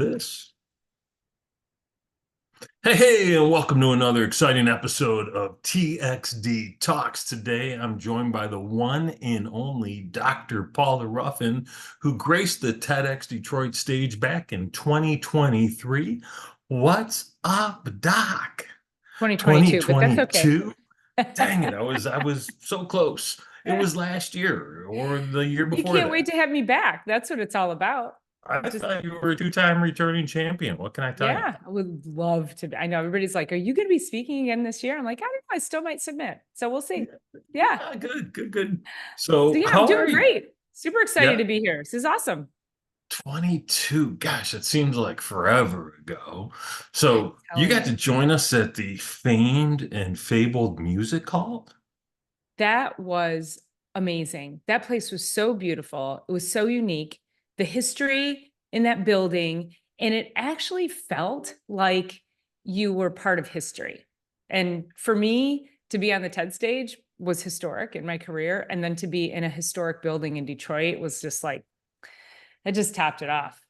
this. Hey, and welcome to another exciting episode of TxD Talks. Today, I'm joined by the one and only Dr. Paula Ruffin, who graced the TEDxDetroit stage back in 2023. What's up, Doc? 2022, but that's okay. 2022? Dang it, I was so close. It was last year or the year You before can't wait that. to have me back. That's what it's all about. I Just, thought you were a two-time returning champion. What can I tell you? yeah, I would love to. I know everybody's like, are you going to be speaking again this year? I'm like, I don't know. I still might submit. So we'll see. Yeah. Yeah, good, good, good. So So yeah, I'm how are doing you? great. Super excited Yeah, to be here. This is awesome. 22. Gosh, it seems like forever ago. So you Telling got to you. join us at the famed and fabled music hall? That was amazing. That place was so beautiful. It was so unique. The history in that building, and it actually felt like you were part of history. And for me, to be on the TED stage was historic in my career. And then to be in a historic building in Detroit was just like, it just topped it off.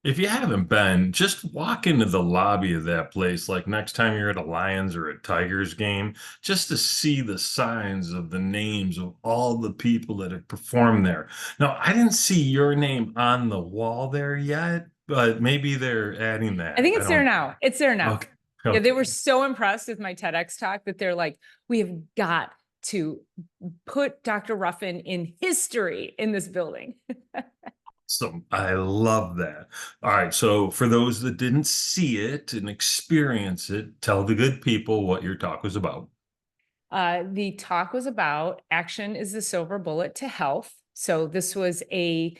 If you haven't been, just walk into the lobby of that place, like next time you're at a Lions or a Tigers game, just to see the signs of the names of all the people that have performed there. Now, I didn't see your name on the wall there yet, but maybe they're adding I that. think I it's there don't. now. It's there now. Okay. Yeah, they Okay. were so impressed with my TEDx talk that they're like, we have got to put Dr. Ruffin in history in this building. So I love that. All right. So for those that didn't see it and experience it, tell the good people what your talk was about. The talk was about action is the silver bullet to health. So this was a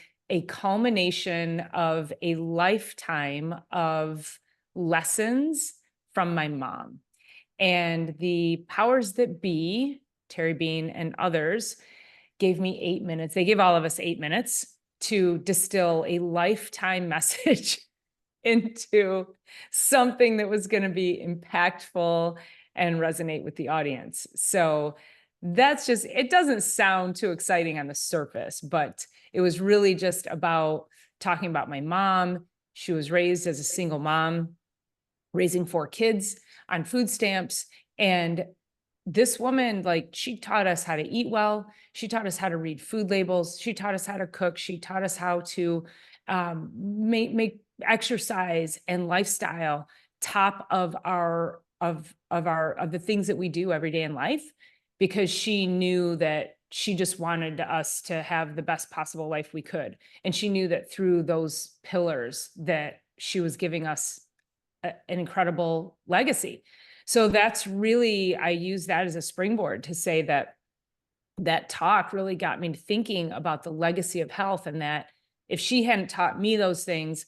culmination of a lifetime of lessons from my mom. And the powers that be, Terry Bean and others, gave me 8 minutes. They gave all of us 8 minutes to distill a lifetime message into something that was going to be impactful and resonate with the audience. So that's just, it doesn't sound too exciting on the surface, but it was really just about talking about my mom. She was raised as a single mom, raising 4 kids on food stamps. And this woman, like, she taught us how to eat well. She taught us how to read food labels. She taught us how to cook. She taught us how to make exercise and lifestyle top of the things that we do every day in life, because she knew that she just wanted us to have the best possible life we could. And she knew that through those pillars that she was giving us an incredible legacy. So that's really, I use that as a springboard to say that that talk really got me thinking about the legacy of health, and that if she hadn't taught me those things,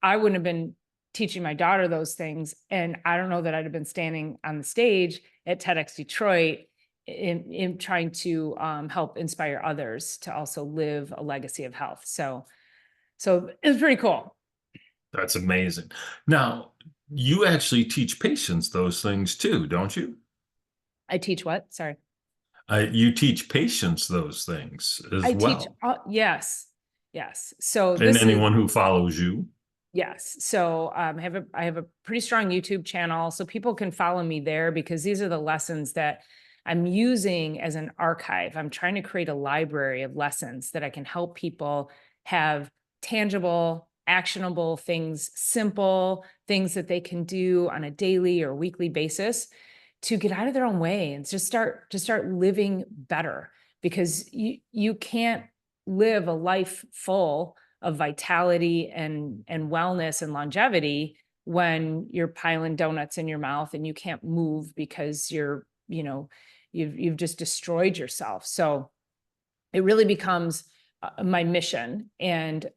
I wouldn't have been teaching my daughter those things. And I don't know that I'd have been standing on the stage at TEDx Detroit in trying to help inspire others to also live a legacy of health. So it was pretty cool. That's amazing. Now, you actually teach patients those things too, don't you? I teach what? Sorry. You teach patients those things as I teach, well. yes, yes. So And this is, anyone who follows you. yes. So I have a pretty strong YouTube channel, so people can follow me there, because these are the lessons that I'm using as an archive. I'm trying to create a library of lessons that I can help people have tangible, actionable things, simple things that they can do on a daily or weekly basis to get out of their own way and just start living better, because you can't live a life full of vitality and wellness and longevity when you're piling donuts in your mouth and you can't move because you've just destroyed yourself. So it really becomes my mission, and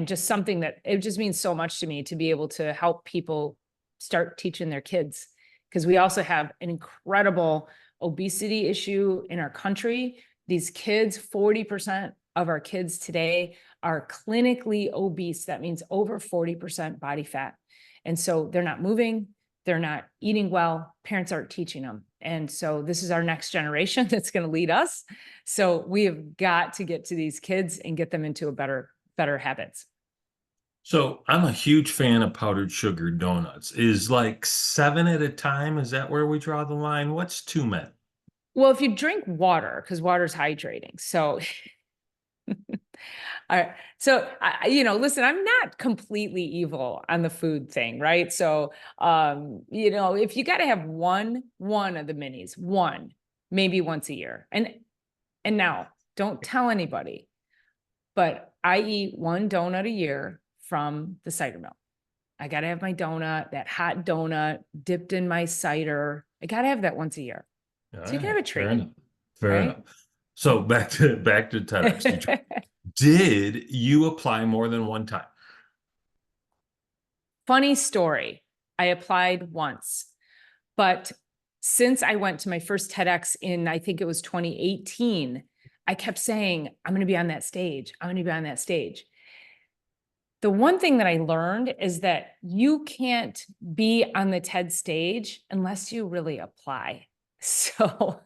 just something that it just means so much to me to be able to help people start teaching their kids, because we also have an incredible obesity issue in our country. These kids, 40% of our kids today are clinically obese. That means over 40% body fat. And so they're not moving, they're not eating well, parents aren't teaching them. And so this is our next generation that's going to lead us. So we have got to get to these kids and get them into a better habits. So I'm a huge fan of powdered sugar donuts. Is like 7 at a time? Is that where we draw the line? What's too many? Well, if you drink water, because water's hydrating. So, listen, I'm not completely evil on the food thing, right? So, if you got to have one of the minis, one, maybe once a year. And now don't tell anybody, but I eat one donut a year from the cider mill. I got to have my donut, that hot donut dipped in my cider. I got to have that once a year. All So you can have right, a fair treat, enough. Fair enough. right? So back to TEDx Detroit. Did you apply more than one time? Funny story. I applied once, but since I went to my first TEDx in, I think it was 2018, I kept saying, I'm going to be on that stage. I'm going to be on that stage. The one thing that I learned is that you can't be on the TED stage unless you really apply. So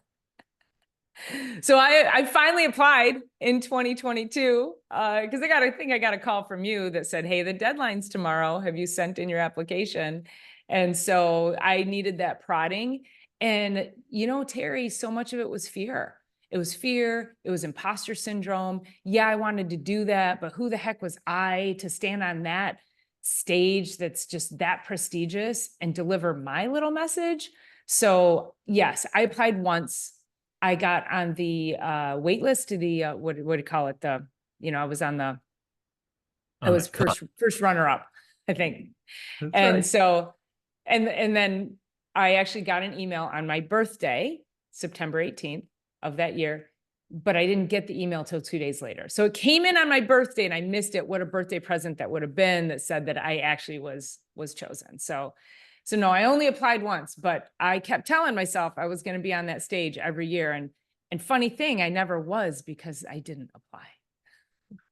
I finally applied in 2022 because I think I got a call from you that said, hey, the deadline's tomorrow. Have you sent in your application? And so I needed that prodding. And, Terry, so much of it was fear. It was fear. It was imposter syndrome. Yeah, I wanted to do that, but who the heck was I to stand on that stage that's just that prestigious and deliver my little message? So yes, I applied once. I got on the wait list to the what do you call it? I was on the I On the was cut. first runner up, I think. That's And right. so and then I actually got an email on my birthday, September 18th of that year, but I didn't get the email till 2 days later. So it came in on my birthday and I missed it. What a birthday present that would have been, that said that I actually was chosen. So no, I only applied once, but I kept telling myself I was going to be on that stage every year. And funny thing, I never was because I didn't apply.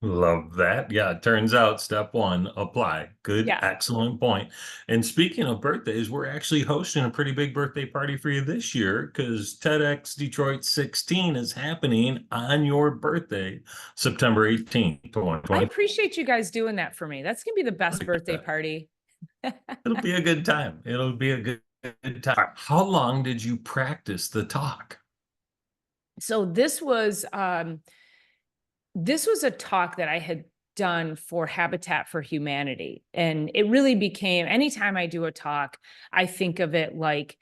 Love that. Yeah, it turns out step one, apply. Good, Yeah. excellent point. And speaking of birthdays, we're actually hosting a pretty big birthday party for you this year because TEDx Detroit 16 is happening on your birthday, September 18th, I 2020. appreciate you guys doing that for me. That's going to be the best Like birthday that. party. It'll be a good time. It'll be a good time. How long did you practice the talk? So this was a talk that I had done for Habitat for Humanity. And it really became, anytime I do a talk, I think of it like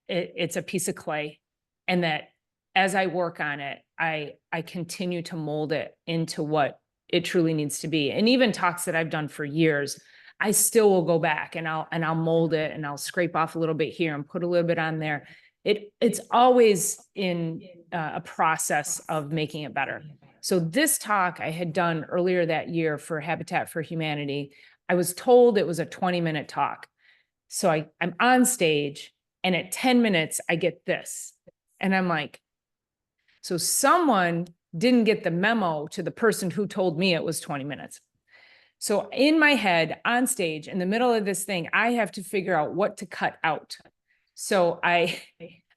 it's a piece of clay. And that as I work on it, I continue to mold it into what it truly needs to be. And even talks that I've done for years, I still will go back and I'll mold it and I'll scrape off a little bit here and put a little bit on there. It's always in a process of making it better. So this talk I had done earlier that year for Habitat for Humanity, I was told it was a 20-minute talk. So I'm on stage and at 10 minutes, I get this. And I'm like, so someone didn't get the memo to the person who told me it was 20 minutes. So in my head, on stage, in the middle of this thing, I have to figure out what to cut out. So I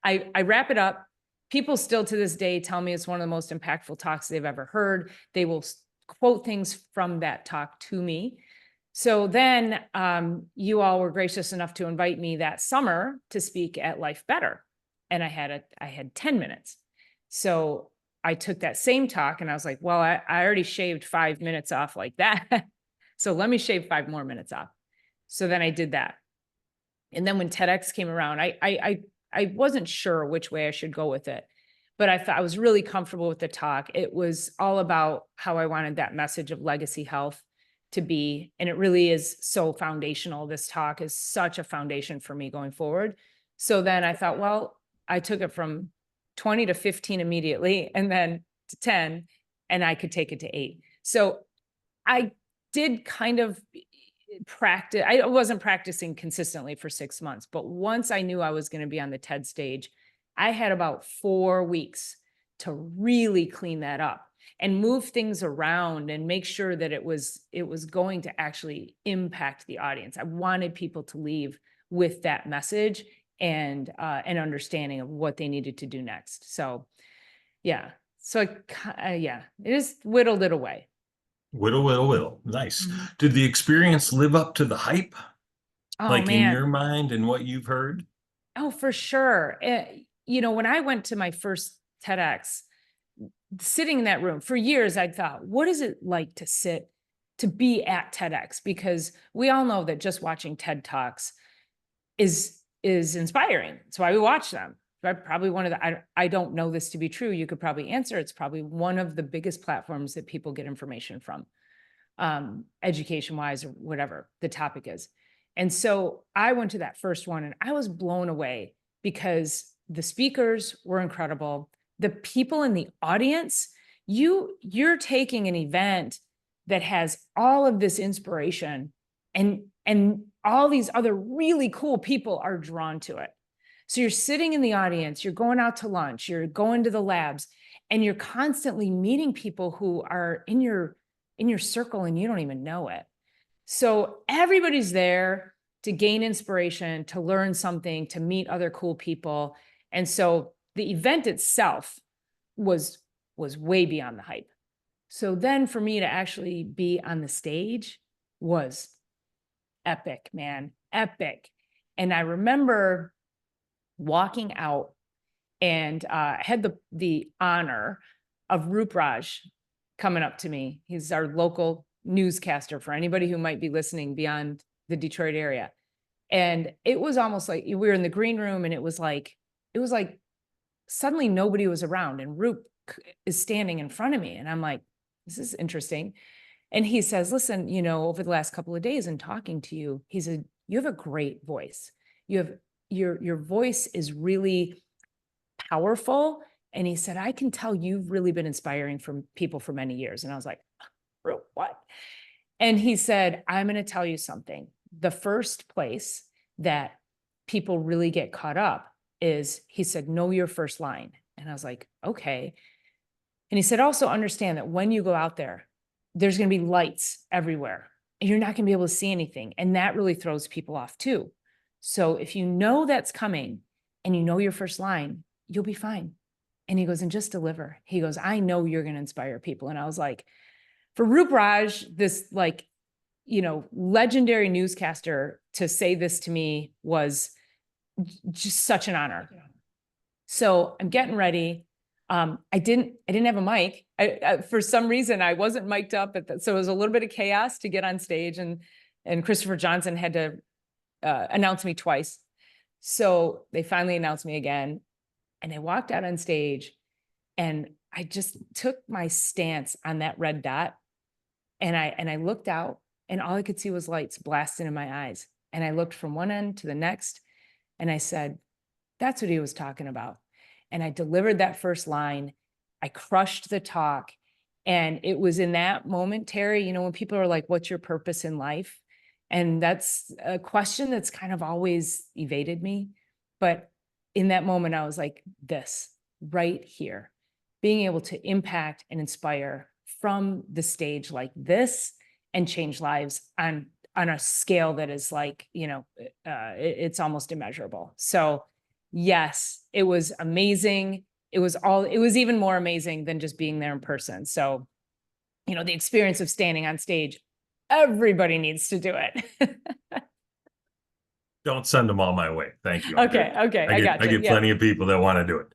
wrap it up. People still to this day tell me it's one of the most impactful talks they've ever heard. They will quote things from that talk to me. So then you all were gracious enough to invite me that summer to speak at Life Better. And I had 10 minutes. So I took that same talk and I was like, well, I already shaved 5 minutes off like that. So let me shave 5 more minutes off. So then I did that. And then when TEDx came around, I wasn't sure which way I should go with it, but I thought I was really comfortable with the talk. It was all about how I wanted that message of legacy health to be, and it really is so foundational. This talk is such a foundation for me going forward. So then I thought, well, I took it from 20 to 15 immediately, and then to 10, and I could take it to 8. So I did kind of practice. I wasn't practicing consistently for 6 months, but once I knew I was going to be on the TED stage, I had about 4 weeks to really clean that up and move things around and make sure that it was going to actually impact the audience. I wanted people to leave with that message and an understanding of what they needed to do next. So yeah, it is whittled it away. Whittle, whittle, whittle. Nice. Mhm. Did the experience live up to the hype, Oh like in man. your mind and what you've heard? Oh, for sure. When I went to my first TEDx, sitting in that room for years, I thought, what is it like to be at TEDx? Because we all know that just watching TED Talks is inspiring. That's why we watch them. Probably one of the, I don't know this to be true. You could probably answer. It's probably one of the biggest platforms that people get information from, education wise or whatever the topic is. And so I went to that first one and I was blown away because the speakers were incredible. The people in the audience, you're taking an event that has all of this inspiration, and all these other really cool people are drawn to it. So you're sitting in the audience, you're going out to lunch, you're going to the labs, and you're constantly meeting people who are in your circle and you don't even know it. So everybody's there to gain inspiration, to learn something, to meet other cool people. And so the event itself was was way beyond the hype. So then for me to actually be on the stage was epic, man, epic. And I remember walking out and had the honor of Roop Raj coming up to me. He's our local newscaster for anybody who might be listening beyond the Detroit area. And it was almost like we were in the green room, and it was like suddenly nobody was around, and Roop is standing in front of me, and I'm like, this is interesting. And he says, listen, over the last couple of days in talking to you, he said, you have a great voice. You have your voice is really powerful. And he said, I can tell you've really been inspiring from people for many years. And I was like, what? And he said, I'm going to tell you something. The first place that people really get caught up is, he said, know your first line. And I was like, okay. And he said, also understand that when you go out there, there's going to be lights everywhere and you're not going to be able to see anything. And that really throws people off too. So if you know that's coming and you know your first line, you'll be fine. And he goes, and just deliver. He goes, I know you're going to inspire people. And I was like, for Roop Raj, this legendary newscaster, to say this to me was just such an honor. So I'm getting ready. I didn't have a mic. For some reason, I wasn't mic'd up at that. So it was a little bit of chaos to get on stage, and Christopher Johnson had to announce me twice. So they finally announced me again, and I walked out on stage, and I just took my stance on that red dot, and I looked out, and all I could see was lights blasting in my eyes. And I looked from one end to the next, and I said, that's what he was talking about. And I delivered that first line. I crushed the talk. And it was in that moment, Terry, when people are like, what's your purpose in life? And that's a question that's kind of always evaded me. But in that moment, I was like, this right here, being able to impact and inspire from the stage like this and change lives on a scale that is like, it's almost immeasurable. So yes, it was amazing. It was even more amazing than just being there in person. So, the experience of standing on stage, everybody needs to do it. Don't send them all my way. Thank you. I'm Okay. good. Okay. I I get I gotcha. get Yeah. plenty of people that want to do it.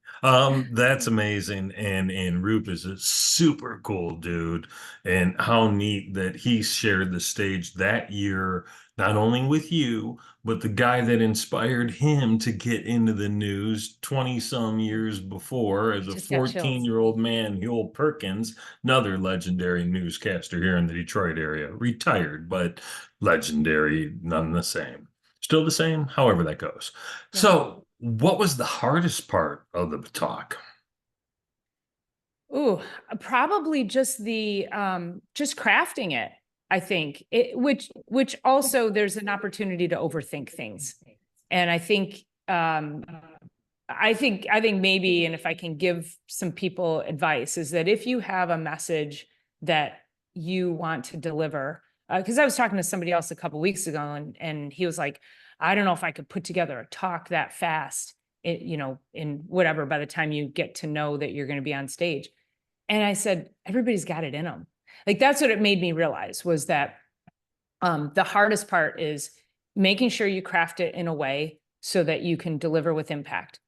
That's amazing. And Roop is a super cool dude. And how neat that he shared the stage that year, not only with you, but the guy that inspired him to get into the news 20 some years before I as a just got chills. 14-year-old man, Huel Perkins, another legendary newscaster here in the Detroit area, retired, but legendary none the same. Still the same, however that goes. Yeah. So, what was the hardest part of the talk? Ooh, probably just just crafting it, I think. Which also there's an opportunity to overthink things. And I think maybe, and if I can give some people advice, is that if you have a message that you want to deliver, because I was talking to somebody else a couple weeks ago, and he was like, I don't know if I could put together a talk that fast, in whatever, by the time you get to know that you're going to be on stage. And I said, everybody's got it in them. Like, that's what it made me realize, was that the hardest part is making sure you craft it in a way so that you can deliver with impact.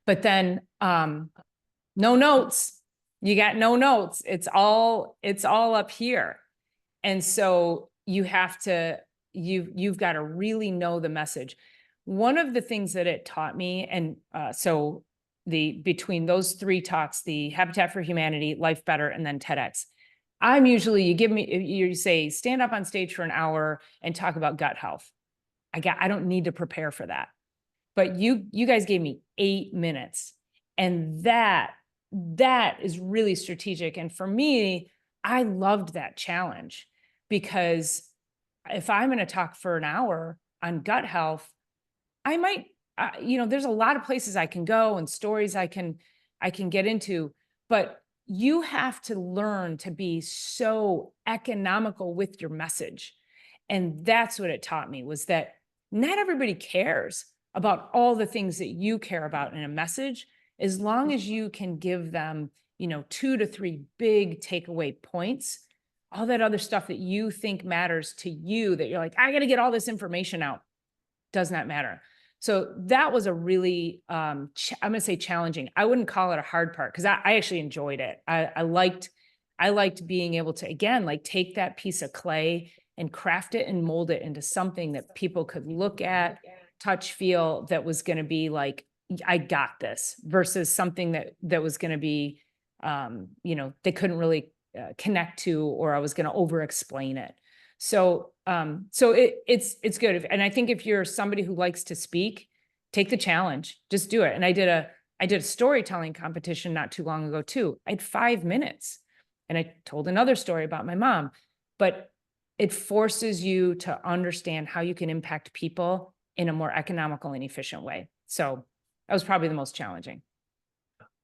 But then no notes. You got no notes. It's all up here. And so you've got to really know the message. One of the things that it taught me, and so between those three talks, the Habitat for Humanity, Life Better, and then TEDx, I'm usually, you say, stand up on stage for an hour and talk about gut health. I don't need to prepare for that. But you guys gave me 8 minutes. And that is really strategic. And for me, I loved that challenge, because if I'm going to talk for an hour on gut health, I might, there's a lot of places I can go and stories I can get into, but you have to learn to be so economical with your message. And that's what it taught me, was that not everybody cares about all the things that you care about in a message, as long as you can give them, 2 to 3 big takeaway points. All that other stuff that you think matters to you, that you're like, I got to get all this information out, does not matter. So that was a really, I'm going to say challenging. I wouldn't call it a hard part, because I actually enjoyed it. I liked being able to, again, like, take that piece of clay and craft it and mold it into something that people could look at, touch, feel, that was going to be like, I got this, versus something that was going to be, they couldn't really connect to, or I was going to over explain it. So it's good. And I think if you're somebody who likes to speak, take the challenge, just do it. And I did a storytelling competition not too long ago too. I had 5 minutes and I told another story about my mom, but it forces you to understand how you can impact people in a more economical and efficient way. So that was probably the most challenging.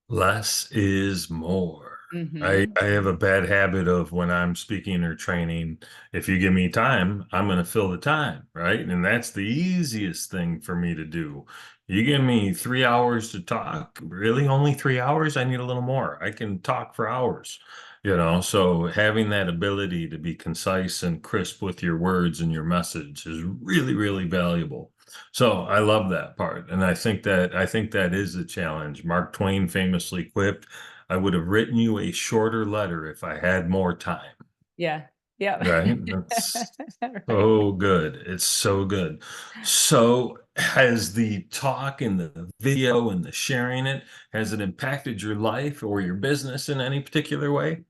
Less is more. Mm-hmm. I have a bad habit of, when I'm speaking or training, if you give me time, I'm going to fill the time, right? And that's the easiest thing for me to do. You give me 3 hours to talk, really only 3 hours? I need a little more. I can talk for hours, so having that ability to be concise and crisp with your words and your message is really, really valuable. So I love that part. And I think that is a challenge. Mark Twain famously quipped, I would have written you a shorter letter if I had more time. Yeah. Yeah. Right? That's Right. so good. It's so good. So has the talk and the video and the sharing it, has it impacted your life or your business in any particular way?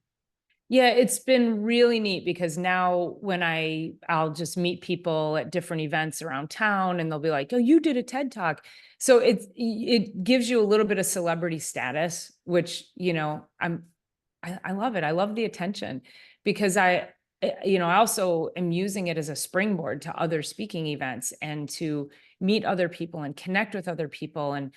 Yeah, it's been really neat, because now when I'll just meet people at different events around town, and they'll be like, "Oh, you did a TED Talk." So it gives you a little bit of celebrity status, which, I love it. I love the attention, because I also am using it as a springboard to other speaking events, and to meet other people and connect with other people. And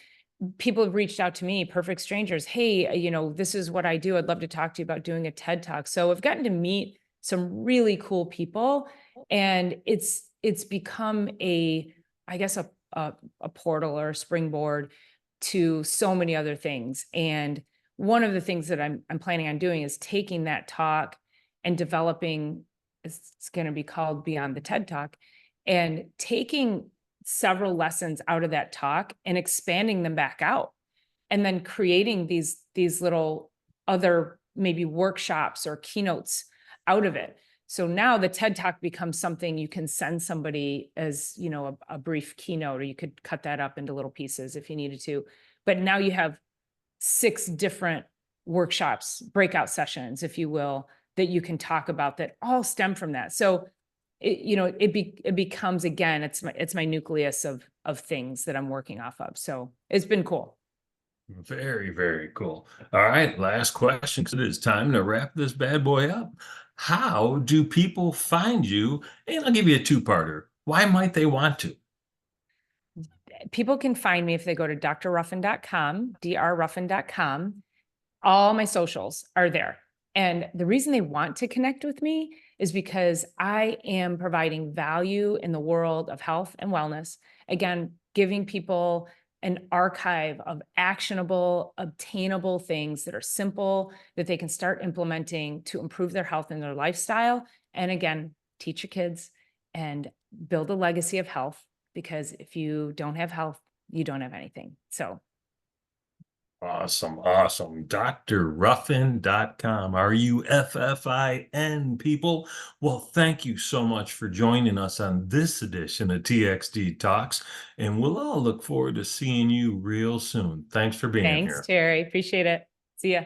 people have reached out to me, perfect strangers. Hey, this is what I do. I'd love to talk to you about doing a TED Talk. So I've gotten to meet some really cool people, and it's become I guess a portal or a springboard to so many other things. And one of the things that I'm planning on doing is taking that talk and developing, it's going to be called Beyond the TED Talk, and taking several lessons out of that talk and expanding them back out, and then creating these little other maybe workshops or keynotes out of it. So now the TED Talk becomes something you can send somebody as, a brief keynote, or you could cut that up into little pieces if you needed to. But now you have 6 different workshops, breakout sessions, if you will, that you can talk about, that all stem from that. So it becomes, again, it's my nucleus of things that I'm working off of. So it's been cool. Very, very cool. All right, last question, because it is time to wrap this bad boy up. How do people find you? And I'll give you a two-parter. Why might they want to? People can find me if they go to drruffin.com, drruffin.com. All my socials are there. And the reason they want to connect with me is because I am providing value in the world of health and wellness. Again, giving people an archive of actionable, obtainable things that are simple, that they can start implementing to improve their health and their lifestyle. And again, teach your kids and build a legacy of health, because if you don't have health, you don't have anything. So Awesome, awesome. drruffin.com, Ruffin, people. Well, thank you so much for joining us on this edition of TxD Talks, and we'll all look forward to seeing you real soon. Thanks for being thanks, here. Terry. Appreciate it. See ya.